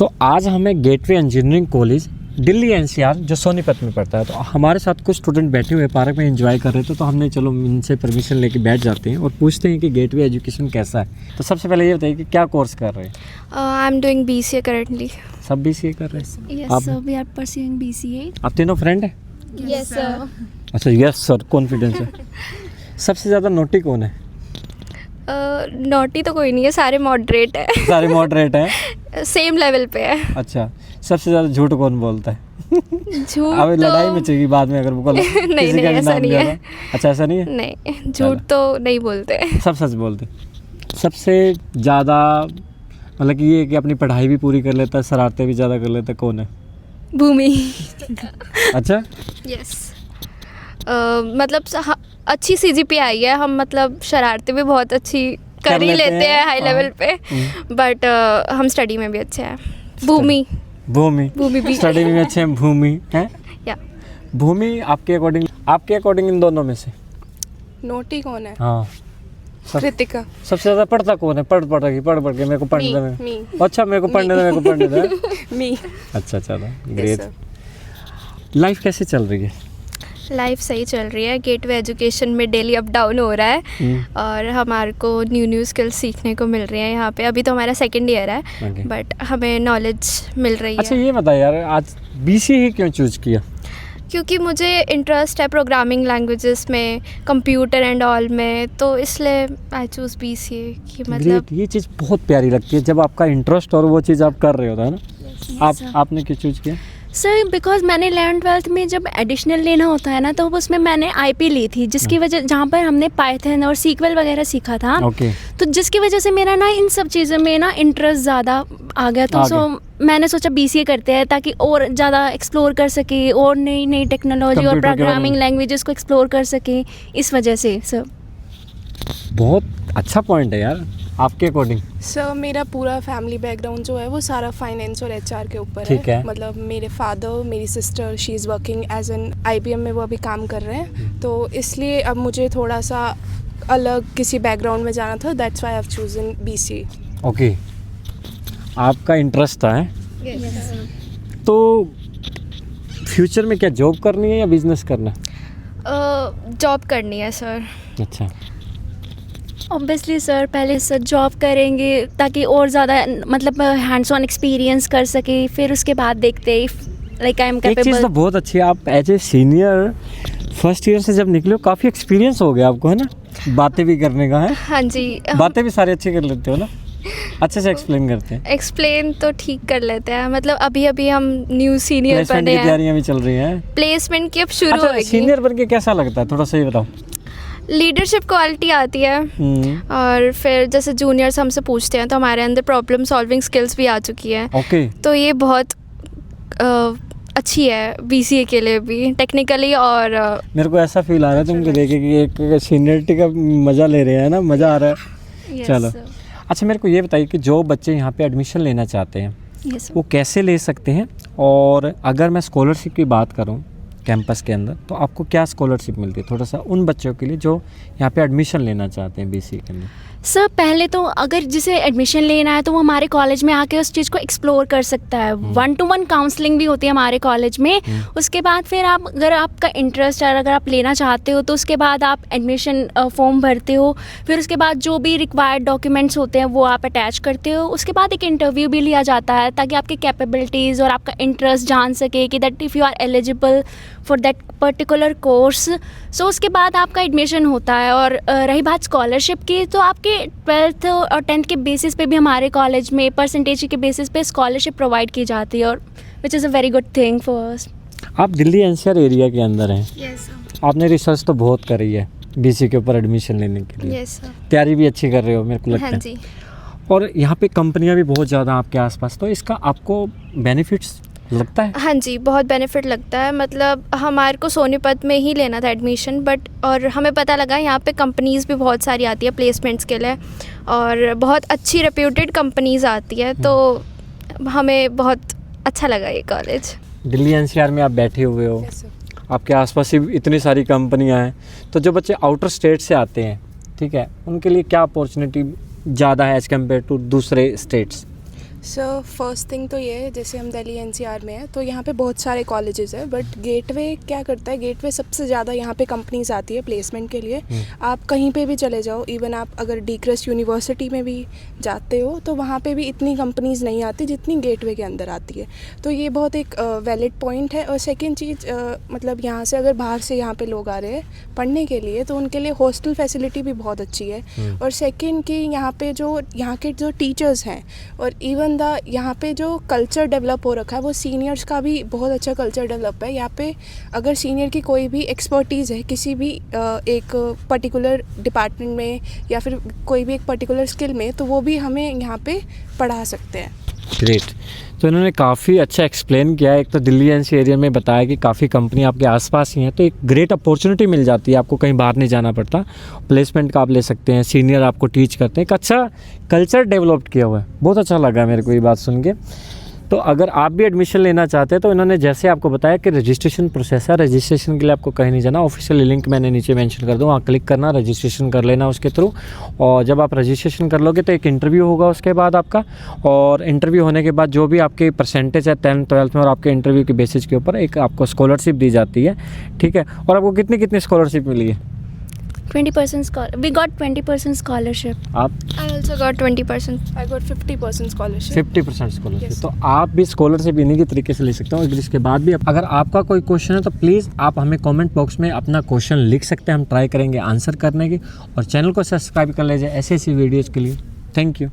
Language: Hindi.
आज हमें gateway engineering college Delhi NCR जो सोनीपत में पड़ता है, तो हमारे साथ कुछ स्टूडेंट बैठे हुए पार्क में एंजॉय कर रहे थे, तो हमने चलो इनसे परमिशन लेके बैठ जाते हैं और पूछते हैं कि गेटवे एजुकेशन कैसा है। तो सबसे पहले ये बताइए कि क्या कोर्स कर रहे हैं? I am doing BCA currently. सब BCA कर रहे हैं? Yes, sir, we are pursuing BCA. आप तीनों फ्रेंड हैं? Yes sir. अच्छा, यस सर, कॉन्फिडेंस है। सबसे ज़्यादा नोटी कौन है? नॉटी तो कोई नहीं है, सारे मॉडरेट है। सारे मॉडरेट हैं, सेम लेवल पे है। अच्छा। सबसे ज़्यादा झूठ कौन बोलता है? झूठ अब तो लड़ाई में चाहिए बाद में अगर वो नहीं ऐसा नहीं है। अच्छा, ऐसा नहीं है? नहीं, झूठ तो नहीं बोलते। सब सच बोलते। सबसे ज़्यादा मतलब कि ये कि अपनी पढ़ाई भी पूरी कर लेता है, शरारतें भी ज़्यादा कर लेता है, कौन है? भूमि। अच्छा। यस। मतलब अच्छी CGPA आई है, हम मतलब शरारतें भी बहुत अच्छी कर ही लेते हैं हाई लेवल पे, बट हम स्टडी में भी अच्छे हैं। भूमि भी स्टडी में अच्छे हैं। भूमि है या भूमि आपके अकॉर्डिंग इन दोनों में से नोटी कौन है? हाँ, कृतिका। सबसे ज़्यादा पढ़ता कौन है? पढ़ के मेरे को पढ़ने दे। अच्छा, मेरे को पढ़ने दे। मी। अच्छा, चलो ग्रेट। लाइफ कैसे चल रही है? लाइफ सही चल रही है। गेटवे एजुकेशन में डेली अप डाउन हो रहा है और हमारे को न्यू स्किल्स सीखने को मिल रही हैं यहाँ पे। अभी तो हमारा 2nd ईयर है, बट हमें नॉलेज मिल रही है। अच्छा, ये बताइए यार, आज BCA ही क्यों चूज किया? क्योंकि मुझे इंटरेस्ट है प्रोग्रामिंग लैंग्वेजेस में, कंप्यूटर एंड ऑल में, तो इसलिए आई चूज़ BCA की। मतलब ये चीज़ बहुत प्यारी लगती है जब आपका इंटरेस्ट और वो चीज़ आप कर रहे होता है ना। आपने क्यों चूज किया? सर बिकॉज मैंने 11th-12th में जब एडिशनल लेना होता है ना, तो उसमें मैंने IP ली थी, जिसकी वजह जहाँ पर हमने पाइथन और SQL वगैरह सीखा था। तो जिसकी वजह से मेरा ना इन सब चीज़ों में ना इंटरेस्ट ज़्यादा आ गया। तो मैंने सोचा BCA करते हैं ताकि और ज़्यादा एक्सप्लोर कर सके और नई टेक्नोलॉजी और प्रोग्रामिंग लैंग्वेजेस को एक्सप्लोर कर सके, इस वजह से। सर बहुत अच्छा पॉइंट है यार। आपके अकॉर्डिंग? सर मेरा पूरा फैमिली बैकग्राउंड जो है वो सारा फाइनेंस और HR के ऊपर है। मतलब मेरे फादर, मेरी sister, she is working as an IBM में, वो अभी काम कर रहे हैं। तो इसलिए अब मुझे थोड़ा सा अलग किसी बैकग्राउंड में जाना था, that's why I have chosen BCA। Okay, आपका इंटरेस्ट था है? yes. तो फ्यूचर में क्या जॉब करनी है या बिजनेस करना है? जॉब करनी है सर। अच्छा। ऑब्वियसली सर, पहले सर जॉब करेंगे ताकि और ज़्यादा मतलब हैंड्स ऑन एक्सपीरियंस कर सके, फिर उसके बाद देखते लाइक आई एम कैपेबल। एक चीज़ तो बहुत अच्छी है, आप as a senior first year से जब निकले हो, काफ़ी एक्सपीरियंस हो गया आपको, है ना? बातें भी करने का है। हाँ जी। बातें भी सारे अच्छे कर लेते हो ना? अच्छे से एक्सप्लेन करते हैं। एक्सप्लेन तो ठीक कर लेते हैं, मतलब अभी हम न्यू सीनियर बने हैं। प्लेसमेंट की तैयारियां भी चल रही हैं। प्लेसमेंट की अब शुरू होगी। सीनियर बन के कैसा लगता है, थोड़ा सा ये बताओ। लीडरशिप क्वालिटी आती है और फिर जैसे जूनियर्स हमसे पूछते हैं तो हमारे अंदर प्रॉब्लम सॉल्विंग स्किल्स भी आ चुकी है। ओके। तो ये बहुत अच्छी है BCA के लिए भी टेक्निकली। और मेरे को ऐसा फील आ रहा है तुमको देखे कि एक सीनियरिटी का मज़ा ले रहे हैं ना, मज़ा आ रहा है। चलो अच्छा, मेरे को ये बताइए कि जो बच्चे यहाँ पे एडमिशन लेना चाहते हैं वो कैसे ले सकते हैं, और अगर मैं स्कॉलरशिप की बात करूँ कैंपस के अंदर, तो आपको क्या स्कॉलरशिप मिलती है? थोड़ा सा उन बच्चों के लिए जो यहाँ पे एडमिशन लेना चाहते हैं BCA के अंदर। सर पहले तो अगर जिसे एडमिशन लेना है तो वो हमारे कॉलेज में आके उस चीज़ को एक्सप्लोर कर सकता है। 1-to-1 काउंसलिंग भी होती है हमारे कॉलेज में। उसके बाद फिर आप, अगर आपका इंटरेस्ट है, अगर आप लेना चाहते हो, तो उसके बाद आप एडमिशन फॉर्म भरते हो। फिर उसके बाद जो भी रिक्वायर्ड डॉक्यूमेंट्स होते हैं वो आप अटैच करते हो। उसके बाद एक इंटरव्यू भी लिया जाता है ताकि आपकी कैपेबिलिटीज़ और आपका इंटरेस्ट जान सके कि that if you are eligible for that particular course. So उसके बाद आपका एडमिशन होता है। और रही बात स्कॉलरशिप की, तो आपके 12th और 10th के बेसिस पे भी हमारे कॉलेज में परसेंटेज के बेसिस पे स्कॉलरशिप प्रोवाइड की जाती है, और which is a very good thing for us. आप दिल्ली NCR एरिया के अंदर हैं। यस। आपने रिसर्च तो बहुत करी है BCA के ऊपर एडमिशन लेने के लिए। Yes sir. तैयारी भी अच्छी कर रहे हो मेरे को लगता है। हाँ जी। और यहाँ पे कंपनियाँ भी बहुत ज़्यादा आपके आसपास, तो इसका आपको बेनिफिट्स लगता है? हाँ जी, बहुत बेनिफिट लगता है। मतलब हमारे को सोनीपत में ही लेना था एडमिशन, बट और हमें पता लगा यहाँ पे कंपनीज़ भी बहुत सारी आती है प्लेसमेंट्स के लिए, और बहुत अच्छी रेप्यूटेड कंपनीज़ आती है, तो हमें बहुत अच्छा लगा ये कॉलेज। दिल्ली NCR में आप बैठे हुए हो, आपके आसपास ही इतनी सारी कंपनियाँ हैं, तो जो बच्चे आउटर स्टेट से आते हैं, ठीक है, उनके लिए क्या अपॉर्चुनिटी ज़्यादा है एज़ कम्पेयर टू दूसरे स्टेट्स? सर फर्स्ट थिंग तो ये है, जैसे हम दिल्ली एनसीआर में हैं तो यहाँ पे बहुत सारे कॉलेजेस हैं, बट गेटवे क्या करता है, गेटवे सबसे ज़्यादा यहाँ पे कंपनीज आती है प्लेसमेंट के लिए। आप कहीं पे भी चले जाओ, इवन आप अगर डीक्रस्ट यूनिवर्सिटी में भी जाते हो तो वहाँ पे भी इतनी कंपनीज नहीं आती जितनी गेटवे के अंदर आती है। तो ये बहुत एक वैलिड पॉइंट है। और सेकेंड चीज़ मतलब यहाँ से अगर बाहर से यहाँ पे लोग आ रहे हैं पढ़ने के लिए तो उनके लिए हॉस्टल फैसिलिटी भी बहुत अच्छी है। और सेकेंड कि यहाँ के जो टीचर्स हैं और इवन यहाँ पे जो कल्चर डेवलप हो रखा है वो सीनियर्स का भी बहुत अच्छा कल्चर डेवलप है। यहाँ पे अगर सीनियर की कोई भी एक्सपर्टीज़ है किसी भी एक पर्टिकुलर डिपार्टमेंट में या फिर कोई भी एक पर्टिकुलर स्किल में, तो वो भी हमें यहाँ पे पढ़ा सकते हैं। ग्रेट। तो इन्होंने काफ़ी अच्छा एक्सप्लेन किया है। एक तो दिल्ली एनसीआर एरिया में बताया कि काफ़ी कंपनी आपके आसपास ही हैं, तो एक ग्रेट अपॉर्चुनिटी मिल जाती है, आपको कहीं बाहर नहीं जाना पड़ता, प्लेसमेंट का आप ले सकते हैं, सीनियर आपको टीच करते हैं, एक अच्छा कल्चर डेवलप किया हुआ है। बहुत अच्छा लगा मेरे को ये बात सुन के। तो अगर आप भी एडमिशन लेना चाहते हैं तो इन्होंने जैसे आपको बताया कि रजिस्ट्रेशन प्रोसेस है, रजिस्ट्रेशन के लिए आपको कहीं नहीं जाना, ऑफिशियल लिंक मैंने नीचे मेंशन कर दूँ, वहाँ क्लिक करना, रजिस्ट्रेशन कर लेना उसके थ्रू। और जब आप रजिस्ट्रेशन कर लोगे तो एक इंटरव्यू होगा उसके बाद आपका, और इंटरव्यू होने के बाद जो भी आपके परसेंटेज है 10th 12th में और आपके इंटरव्यू के बेसिस के ऊपर एक आपको स्कॉलरशिप दी जाती है। ठीक है। और आपको कितनी स्कॉलरशिप मिली है? 20% we got 20% scholarship. आप? I also got 20%. I got 50% scholarship. 50% scholarship. Yes. तो आप भी स्कॉलरशिप इन्हीं के तरीके से ले सकते हो। इसके बाद भी अगर आपका कोई क्वेश्चन है तो प्लीज़ आप हमें कमेंट बॉक्स में अपना क्वेश्चन लिख सकते हैं, हम ट्राई करेंगे आंसर करने की। और चैनल को सब्सक्राइब कर लीजिए ऐसी वीडियोज़ के लिए। Thank you.